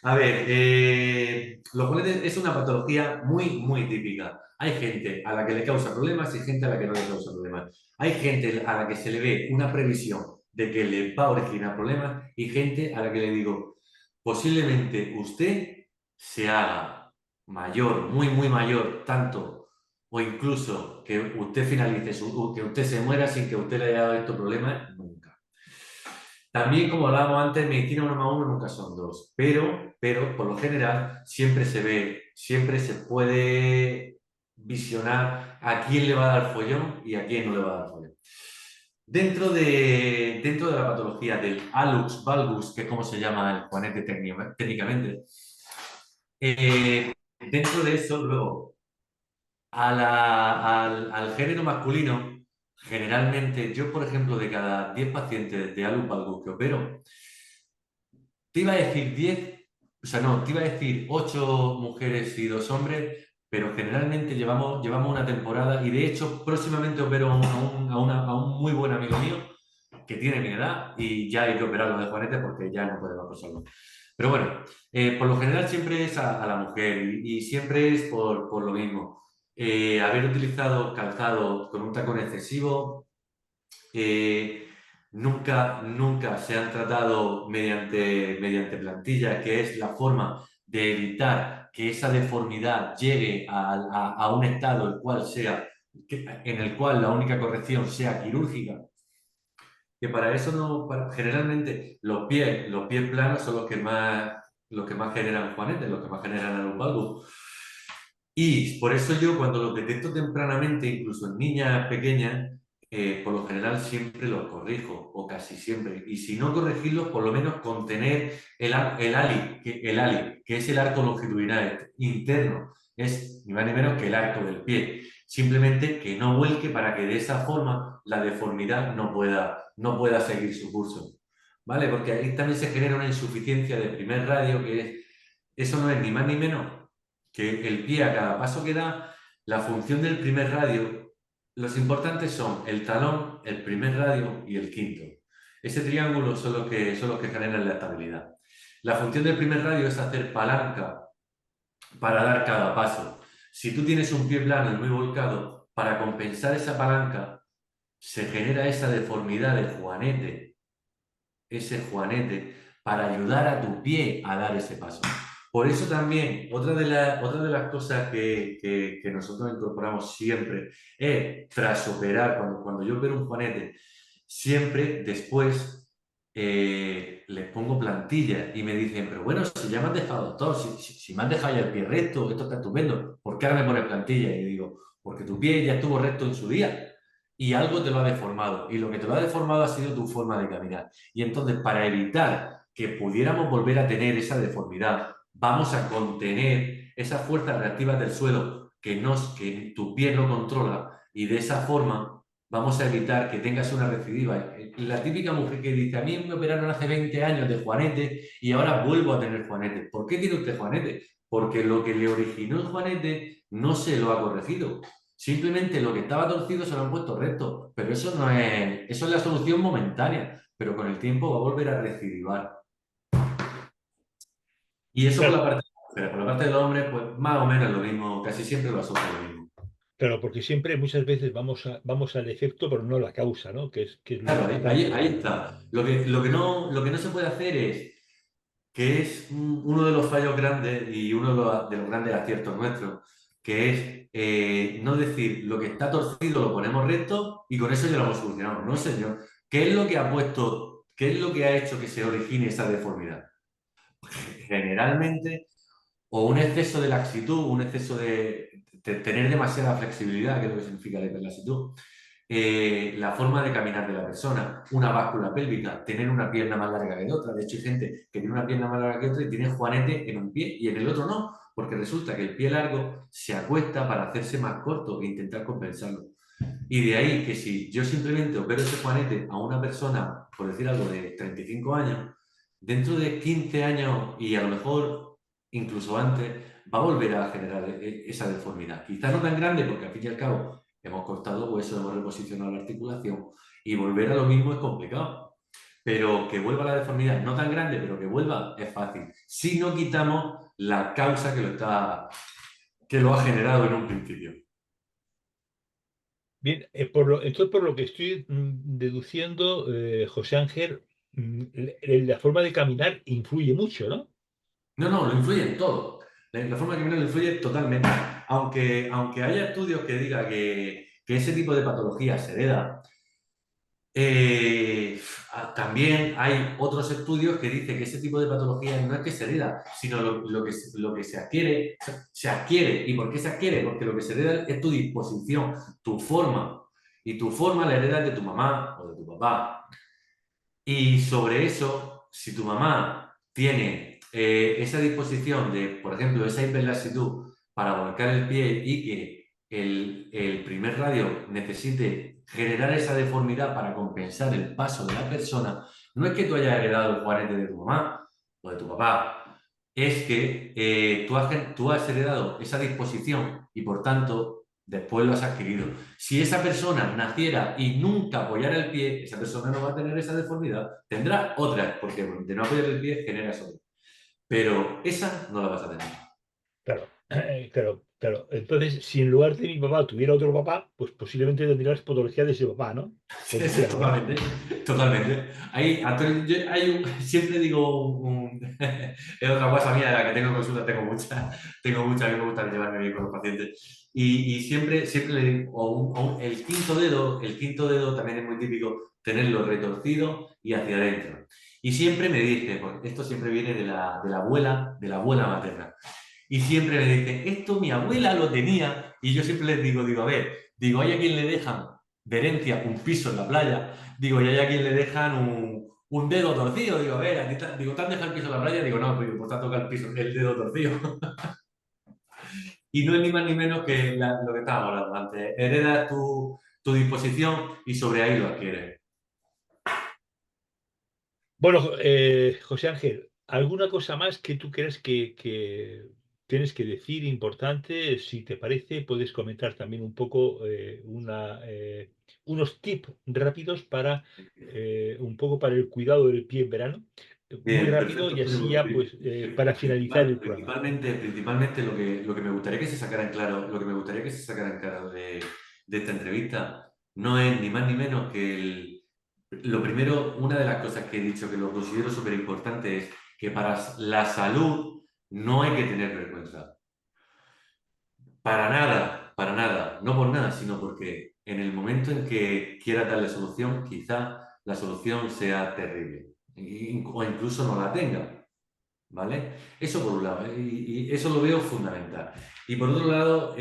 A ver, los juanetes es una patología muy típica. Hay gente a la que le causa problemas y gente a la que no le causa problemas. Hay gente a la que se le ve una previsión de que le va a originar problemas y gente a la que le digo, posiblemente usted se haga mayor, muy mayor, tanto o incluso que usted finalice, que usted se muera sin que usted le haya dado estos problemas nunca. También, como hablábamos antes, medicina 1+1 nunca son dos, pero por lo general siempre se puede visionar a quién le va a dar follón y a quién no le va a dar follón. Dentro de la patología del hallux valgus, que es como se llama el juanete técnicamente, dentro de eso, luego, al género masculino, generalmente, yo, por ejemplo, de cada 10 pacientes de hallux valgus que opero, te iba a decir 10, o sea, no, te iba a decir 8 mujeres y 2 hombres, pero generalmente llevamos una temporada y de hecho próximamente opero a un muy buen amigo mío que tiene mi edad y ya hay que operarlo de juanete porque ya no puede más por salud. Pero bueno, por lo general siempre es a la mujer y siempre es por lo mismo. Haber utilizado calzado con un tacón excesivo, eh, nunca se han tratado mediante plantilla, que es la forma de evitar que esa deformidad llegue a un estado en el cual la única corrección sea quirúrgica, que para eso no, generalmente los pies planos son los que más generan juanetes, los que más generan alus valgus. Y por eso yo cuando los detecto tempranamente, incluso en niñas pequeñas, por lo general siempre los corrijo, o casi siempre. Y si no corregirlos, por lo menos contener el ali, que es el arco longitudinal interno. Es ni más ni menos que el arco del pie. Simplemente que no vuelque para que de esa forma la deformidad no pueda seguir su curso. ¿Vale? Porque ahí también se genera una insuficiencia de primer radio, eso no es ni más ni menos que el pie a cada paso que da, la función del primer radio, los importantes son el talón, el primer radio y el quinto. Ese triángulo son los que generan la estabilidad. La función del primer radio es hacer palanca para dar cada paso. Si tú tienes un pie plano y muy volcado, para compensar esa palanca, se genera esa deformidad de juanete, ese juanete, para ayudar a tu pie a dar ese paso. Por eso también, otra de las cosas que nosotros incorporamos siempre es, tras operar, cuando yo opero un juanete, siempre después les pongo plantilla y me dicen, pero bueno, si ya me has dejado, doctor, si me has dejado ya el pie recto, esto está estupendo, ¿por qué ahora me pones plantilla? Y digo, porque tu pie ya estuvo recto en su día y algo te lo ha deformado. Y lo que te lo ha deformado ha sido tu forma de caminar. Y entonces, para evitar que pudiéramos volver a tener esa deformidad, vamos a contener esas fuerzas reactivas del suelo que tu pie no controla y de esa forma vamos a evitar que tengas una recidiva. La típica mujer que dice, a mí me operaron hace 20 años de juanete y ahora vuelvo a tener juanete. ¿Por qué tiene usted juanete? Porque lo que le originó el juanete no se lo ha corregido. Simplemente lo que estaba torcido se lo han puesto recto, pero eso es la solución momentánea, pero con el tiempo va a volver a recidivar. Y eso por la Claro, parte de la mujer. Por la parte del hombre, pues más o menos lo mismo, casi siempre lo asocio a lo mismo. claro, porque siempre, muchas veces vamos al efecto, pero no a la causa, ¿no? Que es lo Claro, ahí, importante. ahí está. Lo que no se puede hacer es, que es uno de los fallos grandes y uno de los grandes aciertos nuestros, que es no decir lo que está torcido lo ponemos recto y con eso ya lo hemos solucionado. No, señor. ¿Qué es lo que ha hecho que se origine esa deformidad? Generalmente, o un exceso de laxitud, un exceso de tener demasiada flexibilidad, que es lo que significa la hiperlaxitud, la forma de caminar de la persona, una báscula pélvica, tener una pierna más larga que otra. De hecho, hay gente que tiene una pierna más larga que otra y tiene juanete en un pie y en el otro no, porque resulta que el pie largo se acuesta para hacerse más corto e intentar compensarlo. Y de ahí que si yo simplemente opero ese juanete a una persona, por decir algo, de 35 años, dentro de 15 años y a lo mejor incluso antes, va a volver a generar esa deformidad. Quizás no tan grande, porque al fin y al cabo hemos cortado hueso, hemos reposicionado la articulación y volver a lo mismo es complicado. Pero que vuelva la deformidad, no tan grande, pero que vuelva, es fácil. Si no quitamos la causa que lo ha generado en un principio. Bien, entonces por lo que estoy deduciendo, José Ángel, la forma de caminar influye mucho, ¿no? No, no, lo influye en todo. La forma que viene lo influye totalmente. Aunque haya estudios que digan que ese tipo de patología se hereda, también hay otros estudios que dicen que ese tipo de patología no es que se hereda, sino lo que se adquiere. ¿Y por qué se adquiere? Porque lo que se hereda es tu disposición, tu forma. Y tu forma la heredas de tu mamá o de tu papá. Y sobre eso, si tu mamá tiene esa disposición de, por ejemplo, esa hiperlaxitud para volcar el pie y que el primer radio necesite generar esa deformidad para compensar el paso de la persona, no es que tú hayas heredado el juanete de tu mamá o de tu papá, es que tú has heredado esa disposición y por tanto después lo has adquirido. Si esa persona naciera y nunca apoyara el pie, esa persona no va a tener esa deformidad. Tendrá otras, porque de no apoyar el pie generas otra. Pero esa no la vas a tener. Claro, claro, claro. Entonces, si en lugar de mi papá tuviera otro papá, pues posiblemente tendría las patologías de ese papá, ¿no? Por Sí, decir algo, ¿no? totalmente, totalmente. Hay, Antonio, siempre digo es otra cosa mía de la que tengo consulta, tengo muchas, a mí me gusta llevarme bien con los pacientes. Y siempre le digo, el quinto dedo también es muy típico tenerlo retorcido y hacia adentro. Y siempre me dice, porque esto siempre viene de la abuela materna. Y siempre me dice, esto mi abuela lo tenía. Y yo siempre les digo, a ver, digo, hay a quien le dejan de herencia un piso en la playa. Digo, y hay a quien le dejan un dedo torcido. Digo, a ver, digo, ¿te han dejado el piso en la playa? Digo, no, digo, pues te ha tocado el piso, el dedo torcido. Y no es ni más ni menos que lo que estábamos hablando antes. Heredas tu disposición y sobre ahí lo adquieres. Bueno, José Ángel, ¿alguna cosa más que tú creas que tienes que decir importante? Si te parece, puedes comentar también un poco unos tips rápidos para un poco para el cuidado del pie en verano. Muy Bien, rápido perfecto, y Antonio. así ya, pues, para finalizar el programa. Principalmente lo que me gustaría que se sacara en claro, lo que me gustaría que se sacara en claro de esta entrevista no es ni más ni menos que lo primero, una de las cosas que he dicho que lo considero súper importante es que para la salud no hay que tener vergüenza. Para nada, no por nada, sino porque en el momento en que quieras darle solución, quizá la solución sea terrible o incluso no la tenga. ¿Vale? Eso por un lado, ¿eh? Y eso lo veo fundamental. Y por otro lado,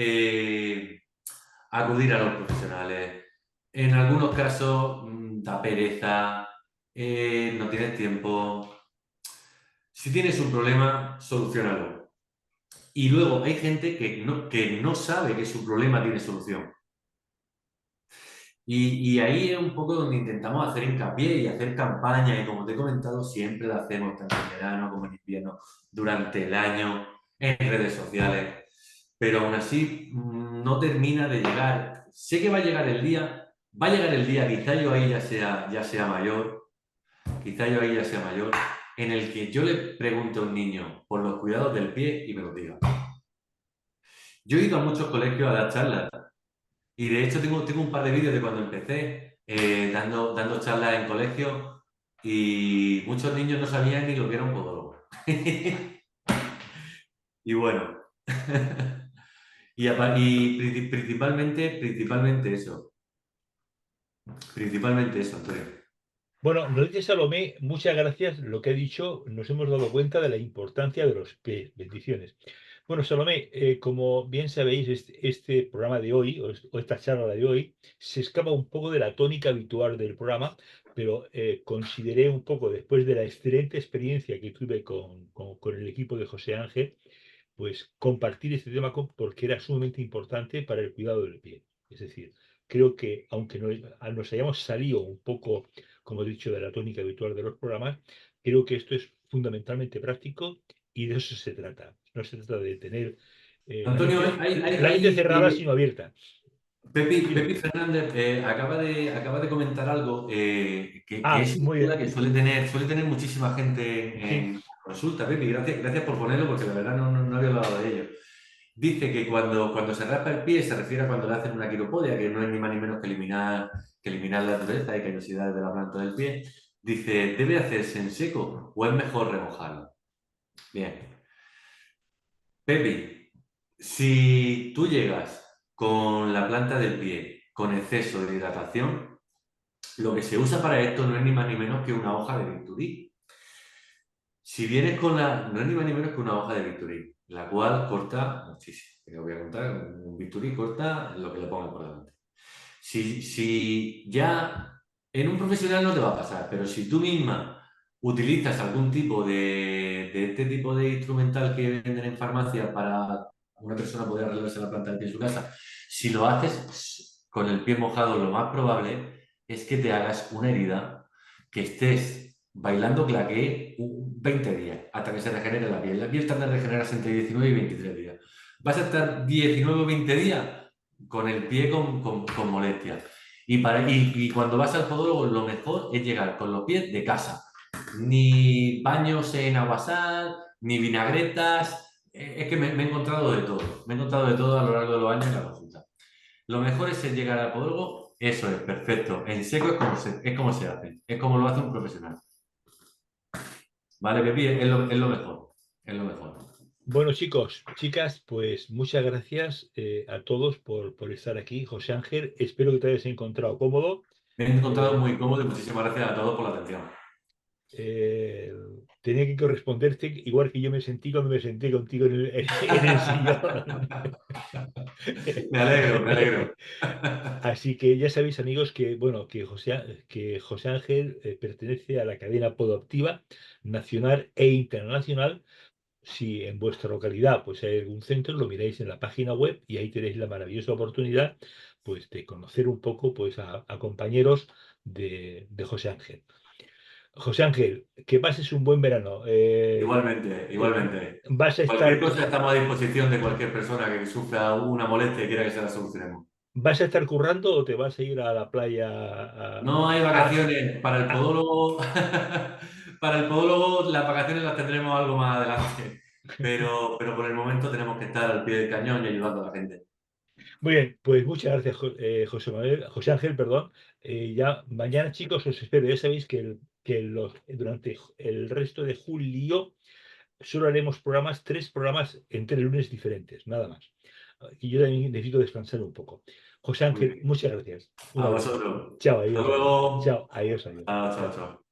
acudir a los profesionales. En algunos casos da pereza, no tienes tiempo. Si tienes un problema, solucionalo. Y luego hay gente que no sabe que su problema tiene solución. Y ahí es un poco donde intentamos hacer hincapié y hacer campaña, y como te he comentado, siempre la hacemos tanto en verano como en invierno, durante el año, en redes sociales, pero aún así no termina de llegar. Sé que va a llegar el día, quizá yo ahí ya sea mayor, quizá yo ahí ya sea mayor, en el que yo le pregunte a un niño por los cuidados del pie y me lo diga. Yo he ido a muchos colegios a dar charlas. Y de hecho tengo un par de vídeos de cuando empecé dando charlas en colegio y muchos niños no sabían ni lo que era un podólogo. Y bueno, principalmente eso, Antonio. Bueno, nos dice Salomé, muchas gracias. Lo que ha dicho, nos hemos dado cuenta de la importancia de los pies. Bendiciones. Bueno, Salomé, como bien sabéis, este programa de hoy, o esta charla de hoy, se escapa un poco de la tónica habitual del programa, pero consideré un poco, después de la excelente experiencia que tuve con el equipo de José Ángel, pues compartir este tema porque era sumamente importante para el cuidado del pie. Es decir, creo que aunque nos hayamos salido un poco, como he dicho, de la tónica habitual de los programas, creo que esto es fundamentalmente práctico y de eso se trata. No se trata de tener Antonio, la mente cerrada, sino abierta. Dime. Pepi Fernández acaba de comentar algo que Ah, es una muy duda bien. que suele tener muchísima gente Sí, en consulta. Pepi, gracias por ponerlo porque la verdad no había hablado de ello. Dice que cuando se raspa el pie se refiere a cuando le hacen una quiropodia, que no es ni más ni menos que eliminar la dureza y callosidades de la planta del pie. Dice, ¿debe hacerse en seco o es mejor remojarlo? Bien. Pepi, si tú llegas con la planta del pie con exceso de hidratación, lo que se usa para esto no es ni más ni menos que una hoja de bisturí. Si vienes con no es ni más ni menos que una hoja de bisturí, la cual corta muchísimo. Te voy a contar, un bisturí corta lo que le pongas por delante. Si ya en un profesional no te va a pasar, pero si tú misma utilizas algún tipo de este tipo de instrumental que venden en farmacia para una persona poder arreglarse la planta del pie en su casa, si lo haces con el pie mojado, lo más probable es que te hagas una herida, que estés bailando claqué 20 días hasta que se regenere la piel. La piel tarda en regenerarse entre 19 y 23 días. Vas a estar 19 o 20 días con el pie con molestias. Y cuando vas al podólogo, lo mejor es llegar con los pies de casa. Ni baños en aguasal, ni vinagretas. Es que me he encontrado de todo. Me he encontrado de todo a lo largo de los años en la consulta. Lo mejor es el llegar al podólogo, eso es, perfecto. En seco es como se hace, es como lo hace un profesional. ¿Vale, Pepi? Es lo mejor, es lo mejor. Bueno, chicos, chicas, pues muchas gracias a todos por estar aquí. José Ángel, espero que te hayas encontrado cómodo. Me he encontrado Eh, muy cómodo y muchísimas gracias a todos por la atención. eh, Tenía que corresponderte igual que yo me sentí cuando me senté contigo en el sillón. Me alegro, me alegro. Así que ya sabéis, amigos, que bueno, que José Ángel pertenece a la cadena Podoactiva nacional e internacional. Si en vuestra localidad pues hay algún centro, lo miráis en la página web y ahí tenéis la maravillosa oportunidad pues de conocer un poco pues a compañeros de José Ángel. José Ángel, que pases un buen verano. Igualmente, Eh, igualmente. vas a Cualquier estar, cosa estamos a disposición de cualquier persona que sufra una molestia y quiera que se la solucionemos. ¿Vas a estar currando o te vas a ir a la playa No hay vacaciones para el a- podólogo. Para el podólogo las vacaciones las tendremos algo más adelante. Pero por el momento tenemos que estar al pie del cañón y ayudando a la gente. Muy bien, pues muchas gracias, José Ángel, perdón. Ya mañana, chicos, os espero. Ya sabéis durante el resto de julio solo haremos tres programas entre lunes diferentes, nada más. Y yo también necesito descansar un poco. José Muy Ángel, bien. muchas gracias. Un A abrazo. vosotros. Chao, Hasta adiós, adiós. luego. Chao, adiós, adiós. Chao, chao, Chao. chao.